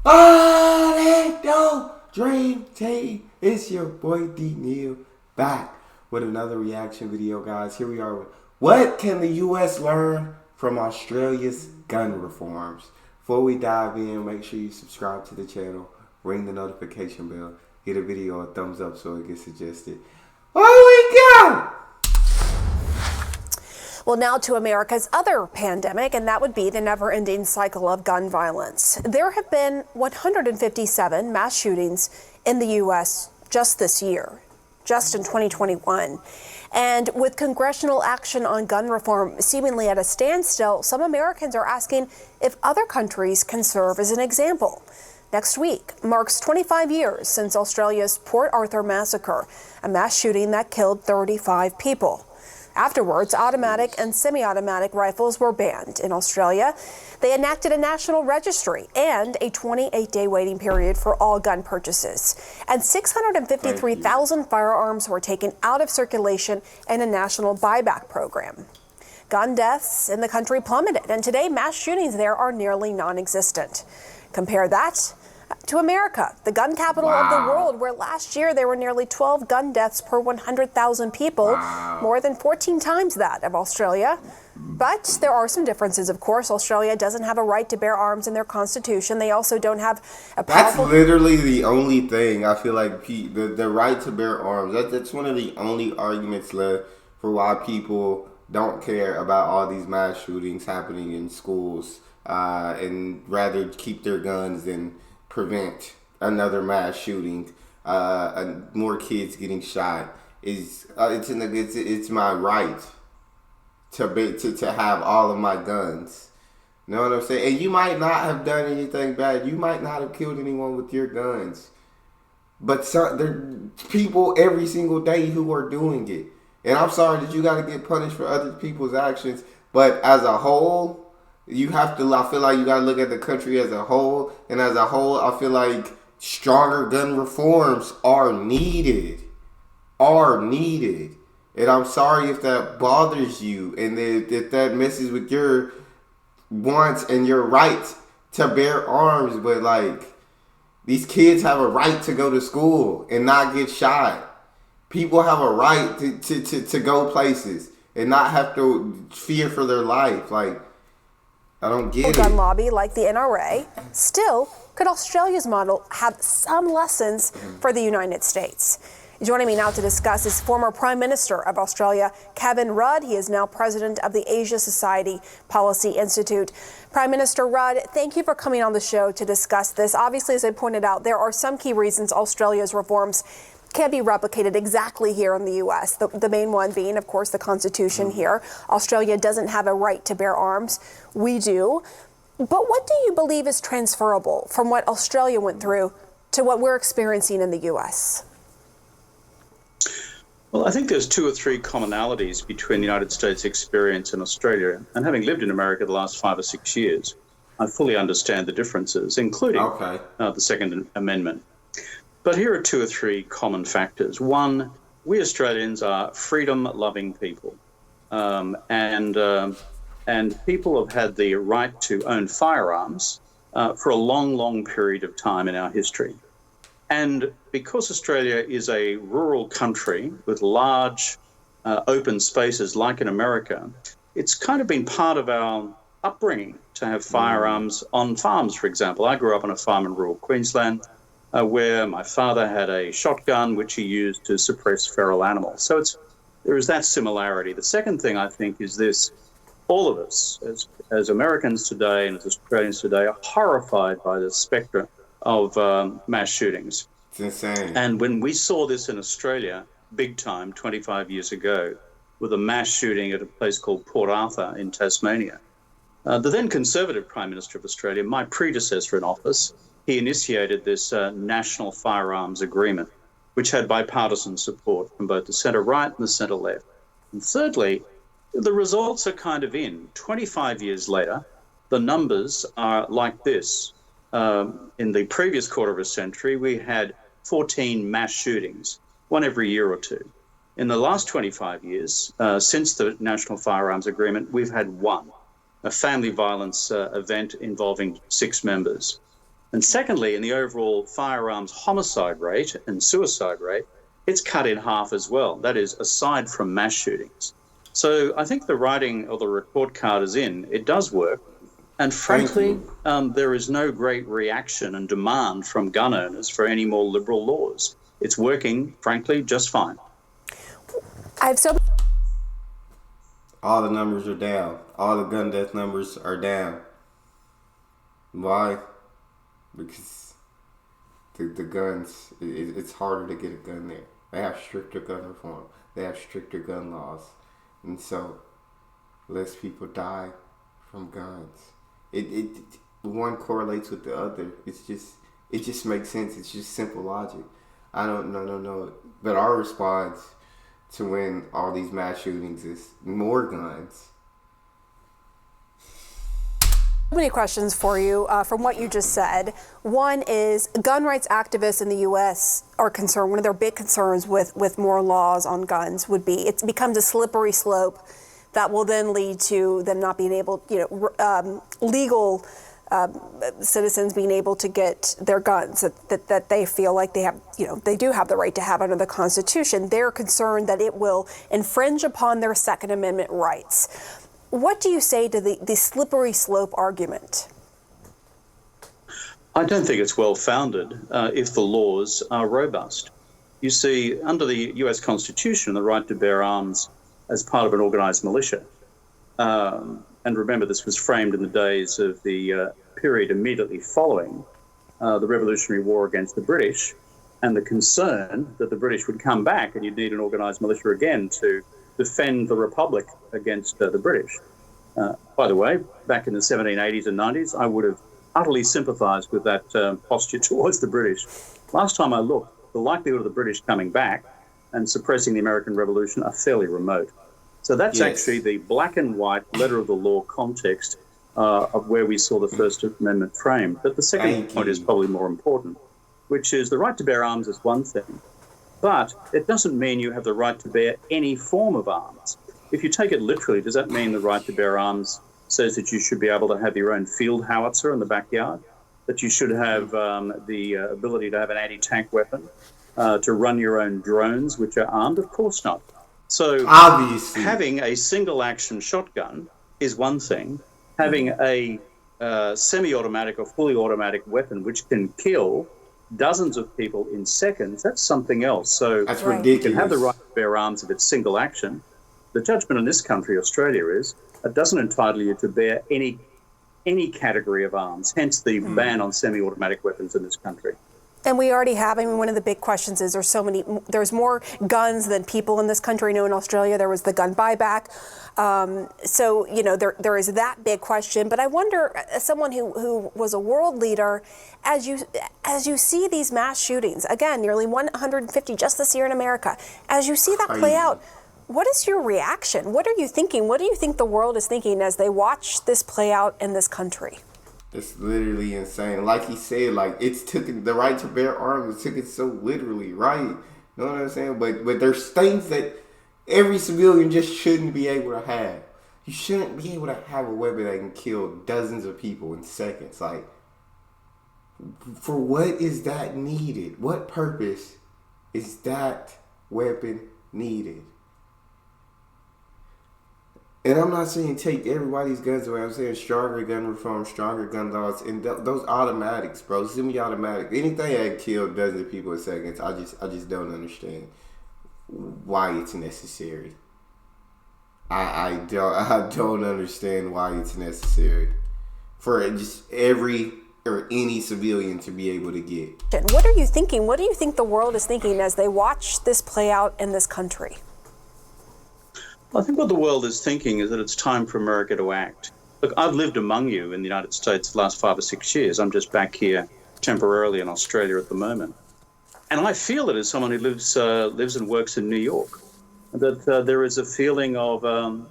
Orlando Dream Team. It's your boy D Neal back with another reaction video, guys. Here we are with what can the US learn from Australia's gun reforms? Before we dive in, make sure you subscribe to the channel, ring the notification bell, give the video a thumbs up so it gets suggested. Here we go! Well, now to America's other pandemic, and that would be the never-ending cycle of gun violence. There have been 157 mass shootings in the U.S. just this year, just in 2021. And with congressional action on gun reform seemingly at a standstill, some Americans are asking if other countries can serve as an example. Next week marks 25 years since Australia's Port Arthur massacre, a mass shooting that killed 35 people. Afterwards, automatic and semi-automatic rifles were banned in Australia. They enacted a national registry and a 28-day waiting period for all gun purchases. And 653,000 firearms were taken out of circulation in a national buyback program. Gun deaths in the country plummeted, and today mass shootings there are nearly non-existent. Compare that to America, the gun capital of the world, where last year there were nearly 12 gun deaths per 100,000 people, more than 14 times that of Australia. But there are some differences, of course. Australia doesn't have a right to bear arms in their constitution. They also don't have a powerful... That's literally the only thing I feel like the right to bear arms. That's one of the only arguments left for why people don't care about all these mass shootings happening in schools and rather keep their guns than prevent another mass shooting, more kids getting shot. It's my right to have all of my guns. You know what I'm saying? And you might not have done anything bad. You might not have killed anyone with your guns. But there are people every single day who are doing it. And I'm sorry that you got to get punished for other people's actions. But as a whole, you have to, I feel like you got to look at the country as a whole. And as a whole, I feel like stronger gun reforms are needed. And I'm sorry if that bothers you and if that messes with your wants and your right to bear arms. But like, these kids have a right to go to school and not get shot. People have a right to go places and not have to fear for their life. Like, I don't get it. Gun lobby like the NRA. Still, could Australia's model have some lessons for the United States? Joining me now to discuss is former Prime Minister of Australia, Kevin Rudd. He is now president of the Asia Society Policy Institute. Prime Minister Rudd, thank you for coming on the show to discuss this. Obviously, as I pointed out, there are some key reasons Australia's reforms can't be replicated exactly here in the U.S. The main one being, of course, the Constitution here. Australia doesn't have a right to bear arms. We do. But what do you believe is transferable from what Australia went through to what we're experiencing in the U.S.? Well, I think there's two or three commonalities between the United States experience and Australia. And having lived in America the last 5 or 6 years, I fully understand the differences, including the Second Amendment. But here are two or three common factors. One, we Australians are freedom-loving people, and people have had the right to own firearms for a long, long period of time in our history. And because Australia is a rural country with large open spaces like in America, it's kind of been part of our upbringing to have firearms on farms, for example. I grew up on a farm in rural Queensland, where my father had a shotgun which he used to suppress feral animals. So there is that similarity. The second thing I think is this: all of us, as Americans today and as Australians today, are horrified by the spectre of mass shootings. It's insane. And when we saw this in Australia, big time, 25 years ago, with a mass shooting at a place called Port Arthur in Tasmania, the then Conservative Prime Minister of Australia, my predecessor in office, he initiated this national firearms agreement, which had bipartisan support from both the centre right and the centre left. And thirdly, the results are kind of in. 25 years later, the numbers are like this. In the previous quarter of a century, we had 14 mass shootings, one every year or two. In the last 25 years, since the National Firearms Agreement, we've had one, a family violence event involving 6 members. And secondly, in the overall firearms homicide rate and suicide rate, it's cut in half as well. That is, aside from mass shootings. So I think the writing or the report card is in. It does work. And frankly, there is no great reaction and demand from gun owners for any more liberal laws. It's working, frankly, just fine. All the numbers are down. All the gun death numbers are down. Why? Because the guns, it's harder to get a gun there. They have stricter gun reform. They have stricter gun laws. And so, less people die from guns. It one correlates with the other. It just makes sense. It's just simple logic. I don't know. But our response to when all these mass shootings is more guns. Many questions for you from what you just said. One is gun rights activists in the U.S. are concerned. One of their big concerns with more laws on guns would be it becomes a slippery slope that will then lead to them not being able, legal citizens being able to get their guns that they feel like they have, they do have the right to have under the Constitution. They're concerned that it will infringe upon their Second Amendment rights. What do you say to the slippery slope argument? I don't think it's well-founded if the laws are robust. You see, under the US Constitution, the right to bear arms as part of an organised militia. And remember, this was framed in the days of the period immediately following the Revolutionary War against the British, and the concern that the British would come back and you'd need an organised militia again to defend the Republic against the British. By the way, back in the 1780s and 90s, I would have utterly sympathised with that posture towards the British. Last time I looked, the likelihood of the British coming back and suppressing the American Revolution are fairly remote. So that's actually the black and white letter of the law context of where we saw the First Amendment framed. But the second point is probably more important, which is the right to bear arms is one thing, but it doesn't mean you have the right to bear any form of arms. If you take it literally, does that mean the right to bear arms says that you should be able to have your own field howitzer in the backyard, that you should have the ability to have an anti-tank weapon, to run your own drones, which are armed? Of course not. So obviously, having a single-action shotgun is one thing. Having a semi-automatic or fully automatic weapon which can kill dozens of people in seconds, that's something else. So that's ridiculous. You can have the right to bear arms if it's single action. The judgment in this country, Australia, is it doesn't entitle you to bear any category of arms, hence the ban on semi-automatic weapons in this country. And we already have, one of the big questions is there's more guns than people in this country. In Australia, there was the gun buyback. So, there is that big question. But I wonder, as someone who was a world leader, as you see these mass shootings, again, nearly 150 just this year in America, as you see that play out, what is your reaction? What are you thinking? What do you think the world is thinking as they watch this play out in this country? It's literally insane. Like he said, it's taken the right to bear arms. It took it so literally, right? You know what I'm saying? But there's things that every civilian just shouldn't be able to have. You shouldn't be able to have a weapon that can kill dozens of people in seconds. For what is that needed? What purpose is that weapon needed? And I'm not saying take everybody's guns away. I'm saying stronger gun reform, stronger gun laws, and those automatics, bro. Semi-automatic. Anything that killed dozens of people in seconds, I just don't understand why it's necessary. I don't understand why it's necessary for just every or any civilian to be able to get. What are you thinking? What do you think the world is thinking as they watch this play out in this country? I think what the world is thinking is that it's time for America to act. Look, I've lived among you in the United States the last 5 or 6 years. I'm just back here temporarily in Australia at the moment. And I feel it as someone who lives and works in New York, that there is a feeling of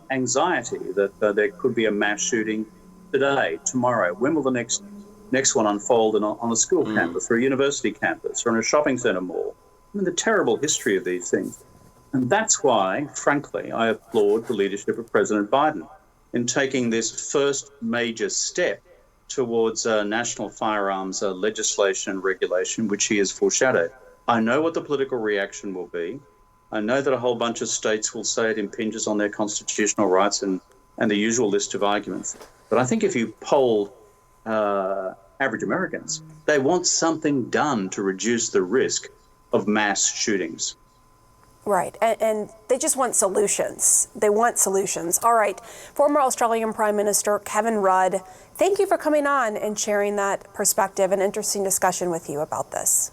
anxiety that there could be a mass shooting today, tomorrow. When will the next one unfold on a school campus or a university campus or in a shopping centre mall? The terrible history of these things. And that's why, frankly, I applaud the leadership of President Biden in taking this first major step towards national firearms legislation and regulation, which he has foreshadowed. I know what the political reaction will be. I know that a whole bunch of states will say it impinges on their constitutional rights and the usual list of arguments. But I think if you poll average Americans, they want something done to reduce the risk of mass shootings. Right, and they just want solutions. They want solutions. All right, former Australian Prime Minister Kevin Rudd, thank you for coming on and sharing that perspective and interesting discussion with you about this.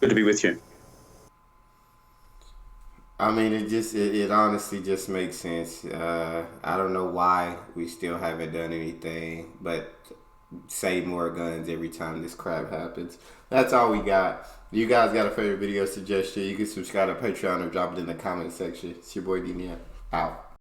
Good to be with you. I mean, it honestly just makes sense. I don't know why we still haven't done anything but say more guns every time this crap happens. That's all we got. You guys got a favorite video suggestion? You can subscribe to Patreon or drop it in the comment section. It's your boy Neal. Out.